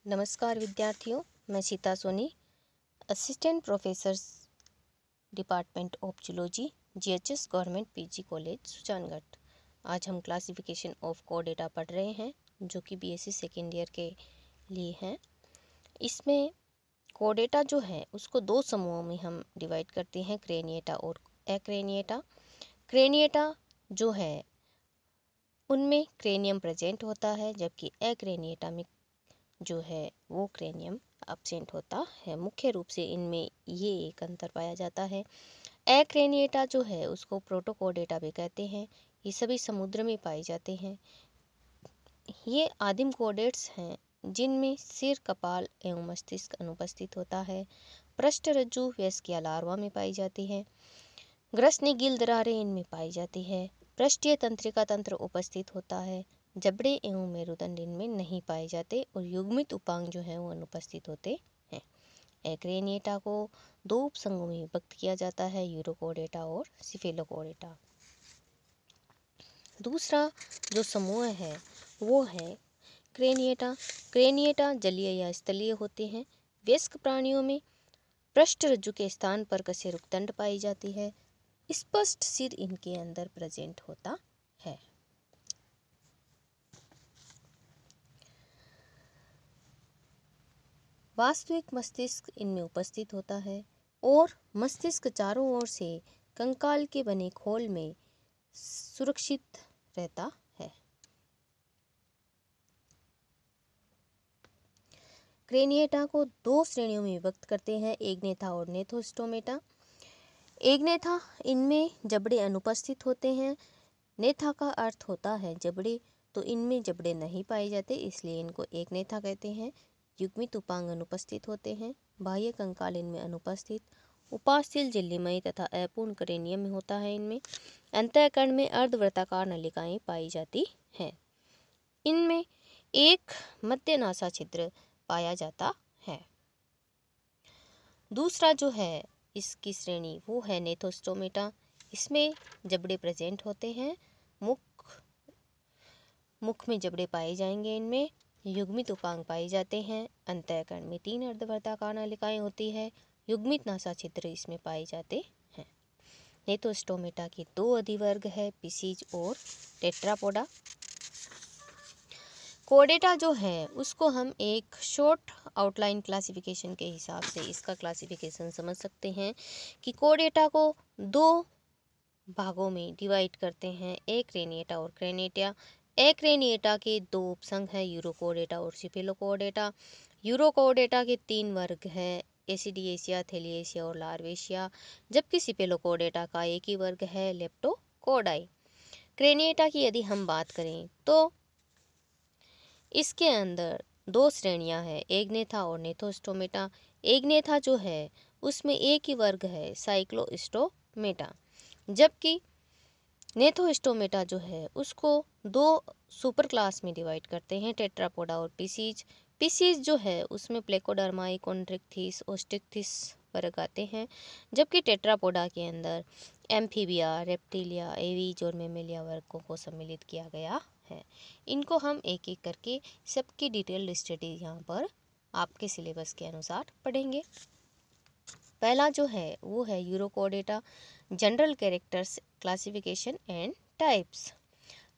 नमस्कार विद्यार्थियों, मैं Sita Soni, assistant professor department of zoology, GHS government PG college Sujangarh. आज हम क्लासिफिकेशन ऑफ कोडेटा पढ़ रहे हैं जो कि बीएससी सेकेंड ईयर के लिए हैं। इसमें कोडेटा जो है उसको दो समूहों में हम डिवाइड करते हैं, क्रेनिएटा और एक्रेनिएटा। क्रेनिएटा जो है उनमें क्रेनियम प्रेजेंट होता है, जबकि एक्रेनिएटा में जो है वो क्रेनियम एब्सेंट होता है। मुख्य रूप से इनमें ये एक अंतर पाया जाता है। एक्रेनिएटा जो है उसको प्रोटोकोडेटा भी कहते हैं। ये सभी समुद्र में पाए जाते हैं। ये आदिम कोडेट्स हैं जिनमें सिर, कपाल एवं मस्तिष्क अनुपस्थित होता है। पृष्ठरज्जु वयस्क या लार्वा में पाई जाती है। ग्रसनी गिल दरारें इनमें पाई जाती है। पृष्ठीय तंत्रिका तंत्र उपस्थित होता है। जबड़े एवं मेरुदंड इनमें नहीं पाए जाते और युग्मित उपांग जो है वो अनुपस्थित होते हैं। एक्रेनिएटा को दो उपसंघों में विभक्त किया जाता है, यूरोकोडेटा और सिफेलोकोडेटा। दूसरा जो समूह है वो है क्रेनिएटा। क्रेनिएटा जलीय या स्थलीय होते हैं। वयस्क प्राणियों में पृष्ठरज्जु के स्थान पर कशेरुकदंड पाई जाती है। स्पष्ट सिर इनके अंदर प्रेजेंट होता है। वास्तविक मस्तिष्क इनमें उपस्थित होता है और मस्तिष्क चारों ओर से कंकाल के बने खोल में सुरक्षित रहता है। क्रेनिएटा को दो श्रेणियों में विभक्त करते हैं, एग्नेथा और नेथोस्टोमेटा। एग्नेथा इनमें जबड़े अनुपस्थित होते हैं। नेथा का अर्थ होता है जबड़े, तो इनमें जबड़े नहीं पाए जाते, इसलिए इनको एग्नेथा कहते हैं। युग्मित उपांग अनुपस्थित होते हैं। बाह्य कंकाल इनमें अनुपस्थित। उपास्थल झिल्लीमयी तथा अपूर्ण क्रेनियम होता है इनमें। अंतःकरण में अर्धवृत्ताकार नलिकाएं पाई जाती हैं। इनमें एक मध्य नासा छिद्र पाया जाता है। दूसरा जो है इसकी श्रेणी वो है नेथोस्टोमेटा। इसमें जबड़े प्रेजेंट होते हैं। मुख में जबड़े पाए जाएंगे। इनमें युग्मित उपांग पाए जाते हैं। अंतःकरण में 3 अर्धवृत्ताकार नलिकाएं होती है। युग्मित नासा छिद्र इसमें पाए जाते हैं। नेथोस्टोमेटा के दो अधिवर्ग है, पिसीज और टेट्रापोडा। कोडेटा जो है उसको हम एक शॉर्ट आउटलाइन क्लासिफिकेशन के हिसाब से इसका क्लासिफिकेशन समझ सकते हैं कि कोडेटा को दो भागों में डिवाइड करते हैं, एक्रेनिएटा और क्रेनिएटा। एक्रेनिएटा के दो उपसंघ हैं, यूरोकोडेटा और सिफेलोकोडेटा। यूरोकोडेटा के 3 वर्ग हैं, एसिडिएशिया, थैलिएशिया और लार्वेशिया, जबकि सिफेलोकोडेटा का एक ही वर्ग है, लेप्टोकोडाई। क्रेनिएटा की यदि हम बात करें तो इसके अंदर दो श्रेणियां हैं, एग्नेथा और नेथोस्टोमेटा। एग्नेथा जो है उसमें एक ही वर्ग है, साइक्लोस्टोमेटा, जबकि नेथोस्टोमेटा जो है उसको दो सुपर क्लास में डिवाइड करते हैं, टेट्रापोडा और पिसीज। पिसीज जो है उसमें प्लेकोडर्माई, कॉन्ट्रिक्थिस, ओस्टिक्थिस वर्ग आते हैं, जबकि टेट्रापोडा के अंदर एम्फीबिया, रेप्टिलिया, एवीज और मेमेलिया वर्गों को सम्मिलित किया गया है। इनको हम एक एक करके सबकी डिटेल्ड स्टडी यहाँ पर आपके सिलेबस के अनुसार पढ़ेंगे। पहला जो है वो है Urochordata, general characters, classification and types.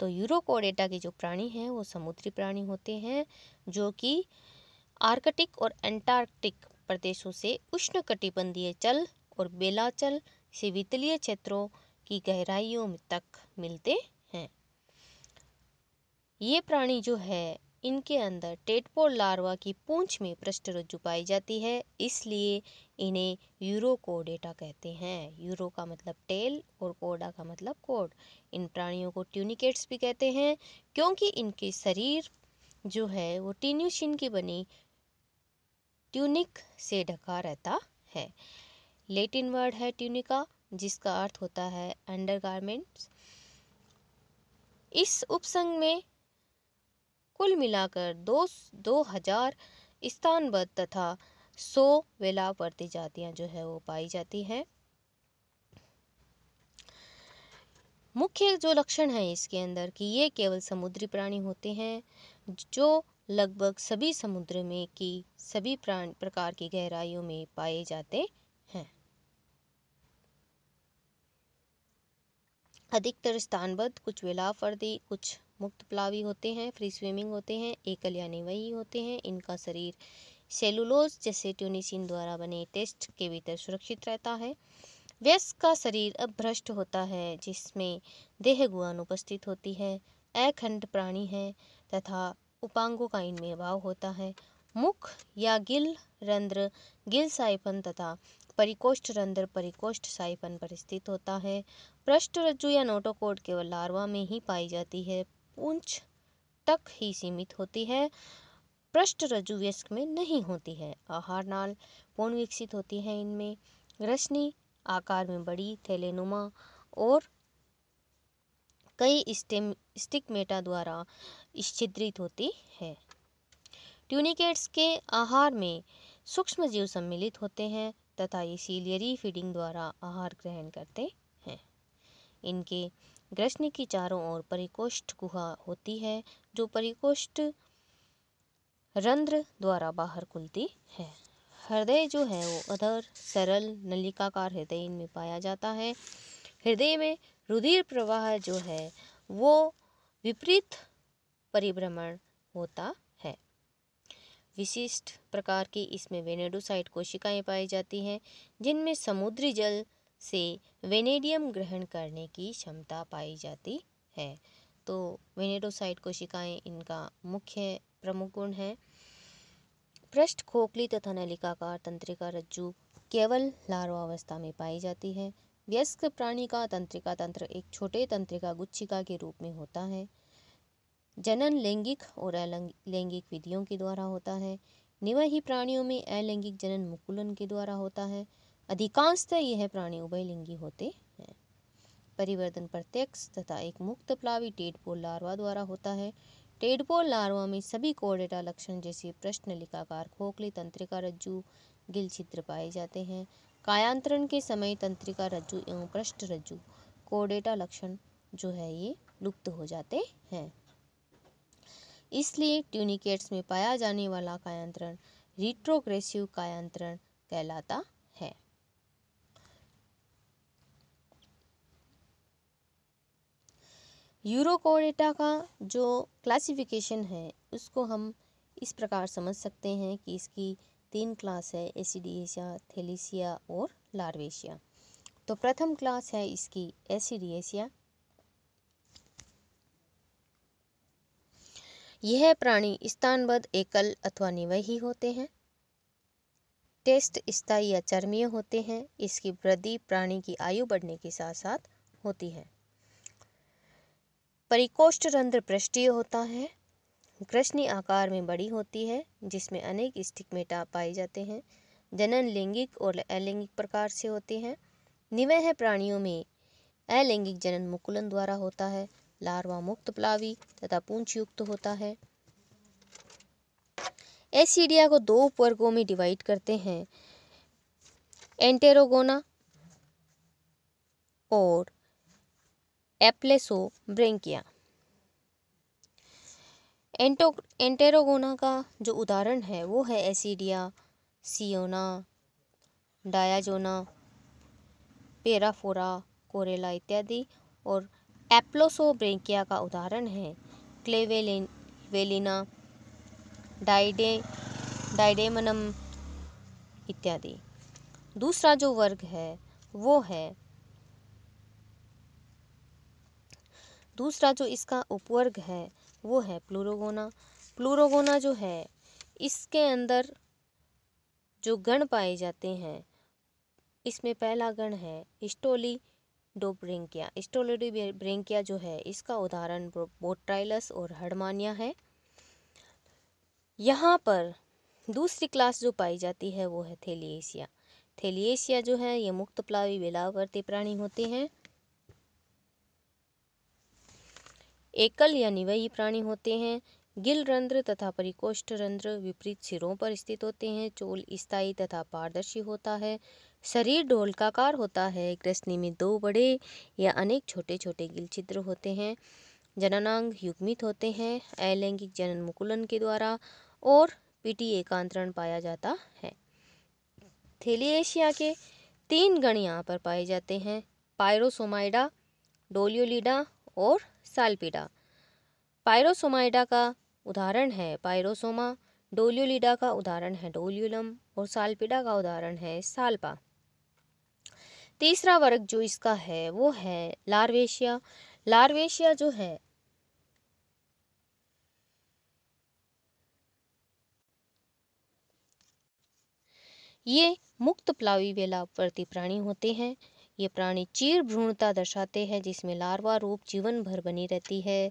तो यूरोकोडेटा के जो प्राणी हैं वो समुद्री प्राणी होते हैं जो कि आर्कटिक और एंटार्कटिक प्रदेशों से उष्णकटिबंधीय जल और बेलाचल से वितलीय क्षेत्रों की गहराइयों तक मिलते हैं। ये प्राणी जो है इनके अंदर टेडपोड लार्वा की पूंछ में पृष्ठरज्जु पाई जाती है, इसलिए इन्हें यूरोकोडेटा कहते हैं। यूरो का मतलब टेल और कोडा का मतलब कोड। इन प्राणियों को ट्यूनिकेट्स भी कहते हैं क्योंकि इनके शरीर जो है वो टिन्यूशिन की बनी ट्यूनिक से ढका रहता है। लैटिन वर्ड है ट्यूनिका, जिसका अर्थ होता है अंडरगारमेंट्स। इस उपसंघ में कुल मिलाकर 2000 स्थानबद्ध तथा 100 वेलावर्ती जातियां जो है वो पाई जाती हैं। मुख्य जो लक्षण है इसके अंदर कि ये केवल समुद्री प्राणी होते हैं जो लगभग सभी समुद्र में की सभी प्रकार की गहराइयों में पाए जाते हैं। अधिकतर स्थानबद्ध, कुछ वेलावर्ती, कुछ मुक्तप्लावी होते हैं, फ्री स्विमिंग होते हैं, एकल या निवयी होते हैं। इनका शरीर सेलुलोज जैसे ट्यूनिसिन द्वारा बने टेस्ट के भीतर सुरक्षित रहता है। वयस्क का शरीर अपभ्रष्ट होता है, जिसमें देह गुहा अनुपस्थित होती है, अखंड प्राणी है तथा उपांगों का इनमें अभाव होता है। मुख या गिल रंध्र गिल साइफन तथा परिकोष्ठ रंध्र परिकोष्ठ साइफन पर स्थित होता है। पृष्ठ रज्जु या नोटोकॉर्ड केवल लार्वा में ही पाई जाती है, पूंछ तक ही सीमित होती है। पृष्ठ रज्जु वयस्क में नहीं होती है। आहार नाल पूर्ण विकसित होती है। इनमें रश्मि आकार में बड़ी, थैलेनुमा और कई स्टिग्मेटा द्वारा छिद्रित होती है। ट्यूनिकेट्स के आहार में सूक्ष्म जीव सम्मिलित होते हैं तथा ये सीलियरी फीडिंग द्वारा आहार ग्रहण करते हैं। इनके ग्रसनी की चारों ओर परिकोष्ठ गुहा होती है, जो परिकोष्ठ रंध्र द्वारा बाहर खुलती है। हृदय जो है वो अधर सरल नलिकाकार हृदय इनमें पाया जाता है। हृदय में रुधिर प्रवाह जो है वो विपरीत परिभ्रमण होता है। विशिष्ट प्रकार की इसमें वेनेडोसाइट कोशिकाएं पाई जाती हैं, जिनमें समुद्री जल से वेनेडियम ग्रहण करने की क्षमता पाई जाती है। तो वेनेडोसाइट कोशिकाएं इनका मुख्य प्रमुख गुण है। पृष्ठ खोखली तथा नलिकाकार तंत्रिका रज्जु केवल लार्वा अवस्था में पाई जाती है। वयस्क प्राणी का तंत्रिका तंत्र एक छोटे तंत्रिका गुच्छिका के रूप में होता है। जनन लैंगिक और अलैंगिक विधियों के द्वारा होता है। निवयी प्राणियों में अलैंगिक जनन मुकुलन के द्वारा होता है। अधिकांशतः यह प्राणी उभयलिंगी होते हैं। परिवर्तन प्रत्यक्ष तथा एक मुक्त प्लावी टेडपोल लार्वा द्वारा होता है। टेडपोल लार्वा में सभी कोर्डेटा लक्षण जैसे पृष्ठ नलिकाकार खोखली तंत्रिका रज्जु गिल छिद्र पाए जाते हैं। कायांतरण के समय तंत्रिका रज्जु एवं पृष्ठ रज्जु कोर्डेटा लक्षण जो है ये लुप्त हो जाते हैं। इसलिए ट्यूनिकेट्स में पाया जाने वाला कायांतरण रिट्रोग्रेसिव कायांतरण कहलाता है। यूरोकोर्डेटा का जो क्लासिफिकेशन है उसको हम इस प्रकार समझ सकते हैं कि इसकी 3 क्लास है, एसिडिएसिया, थैलेसिया और लार्वेशिया। तो प्रथम क्लास है इसकी एसिडिएसिया। यह प्राणी स्थानबद्ध एकल अथवा निवयी होते हैं। टेस्ट स्थायी या चर्मीय होते हैं। इसकी वृद्धि प्राणी की आयु बढ़ने के साथ साथ होती है। परिकोष्ठ रंध्र पृष्ठीय होता है। ग्रसनी आकार में बड़ी होती है, जिसमें अनेक स्टिग्मेटा पाए जाते हैं। जनन लैंगिक और अलैंगिक प्रकार से होते हैं। निवयी प्राणियों में अलैंगिक जनन मुकुलन द्वारा होता है। लार्वा मुक्त प्लावी तथा पूंछ युक्त होता है। एसिडिया को 2 उपवर्गों में डिवाइड करते हैं, एंटेरोगोना और एप्लेसोब्रेंकिया। एंटेरोगोना का जो उदाहरण है वो है एसिडिया, सियोना, डायाजोना, पेराफोरा, कोरेला इत्यादि। और एप्लेसोब्रेंकिया का उदाहरण है क्लेवेलिना, डाइडेमनम इत्यादि। दूसरा जो वर्ग है वो है दूसरा जो इसका उपवर्ग है वो है प्लूरोगोना। प्लूरोगोना जो है इसके अंदर जो गण पाए जाते हैं, इसमें पहला गण है स्टोलिडोब्रेंकिया। स्टोलिडोब्रेंकिया जो है इसका उदाहरण बोट्राइलस और हर्डमानिया है। यहाँ पर दूसरी क्लास जो पाई जाती है वो है थैलिएसिया। थैलिएसिया जो है ये मुक्त प्लावी वेलावर्ती प्राणी होते हैं। एकल या निवयी प्राणी होते हैं। गिल रंध्र तथा परिकोष्ठ रंध्र विपरीत सिरों पर स्थित होते हैं। चोल स्थायी तथा पारदर्शी होता है। शरीर ढोलकाकार होता है। ग्रसनी में 2 बड़े या अनेक छोटे छोटे गिल छिद्र होते हैं। जननांग युग्मित होते हैं, अलैंगिक जनन मुकुलन के द्वारा, और पीटी एकांतरण पाया जाता है। थैलिएशिया के 3 गण यहाँ पर पाए जाते हैं, पायरोसोमाइडा, डोलियोलिडा और साल्पिडा। पायरोसोमाइडा का उदाहरण है पायरोसोमा, डोलियोलिडा का उदाहरण है डोलियोलम और साल्पिडा का उदाहरण है साल्पा। तीसरा वर्ग जो इसका है वो है लार्वेशिया। लार्वेशिया जो है ये मुक्त प्लावी वेलावर्ती प्राणी होते हैं। ये प्राणी चीर भ्रूणता दर्शाते हैं जिसमें लार्वा रूप जीवन भर बनी रहती है।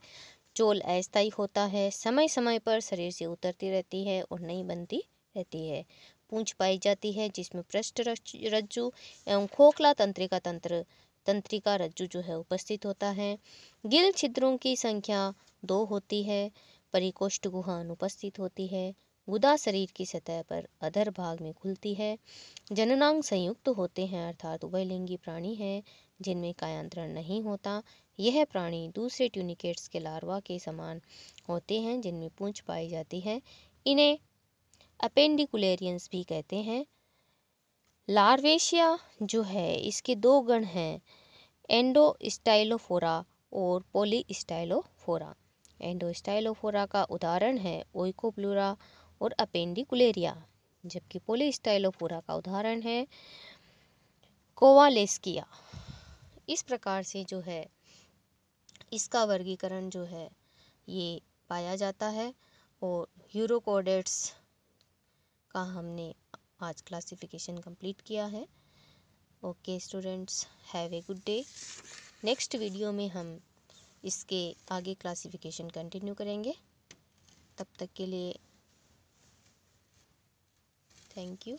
चोल अस्थायी होता है, समय समय पर शरीर से उतरती रहती है और नई बनती रहती है। पूंछ पाई जाती है जिसमें पृष्ठ रज्जु एवं खोखला तंत्रिका रज्जु जो है उपस्थित होता है। गिल छिद्रों की संख्या 2 होती है। परिकोष्ठ गुहा अनुपस्थित होती है। गुदा शरीर की सतह पर अधर भाग में खुलती है। जननांग संयुक्त होते हैं अर्थात उभयलिंगी प्राणी है जिनमें कायांतरण नहीं होता। यह प्राणी दूसरे ट्यूनिकेट्स के लार्वा के समान होते हैं जिनमें पूंछ पाई जाती है। इन्हें अपेंडिकुलेरियंस भी कहते हैं। लार्वेशिया जो है इसके 2 गण हैं, एंडोस्टाइलोफोरा और पॉलीस्टाइलोफोरा। एंडोस्टाइलोफोरा का उदाहरण है ओइकोप्लूरा और अपेंडिकुलेरिया, जबकि पॉलीस्टाइलोफोरा का उदाहरण है कोवालेस्किया। इस प्रकार से जो है इसका वर्गीकरण जो है ये पाया जाता है और यूरोकोडेट्स का हमने आज क्लासिफिकेशन कंप्लीट किया है। Okay students, have a good day. Next video में हम इसके आगे क्लासिफिकेशन कंटिन्यू करेंगे। तब तक के लिए थैंक यू।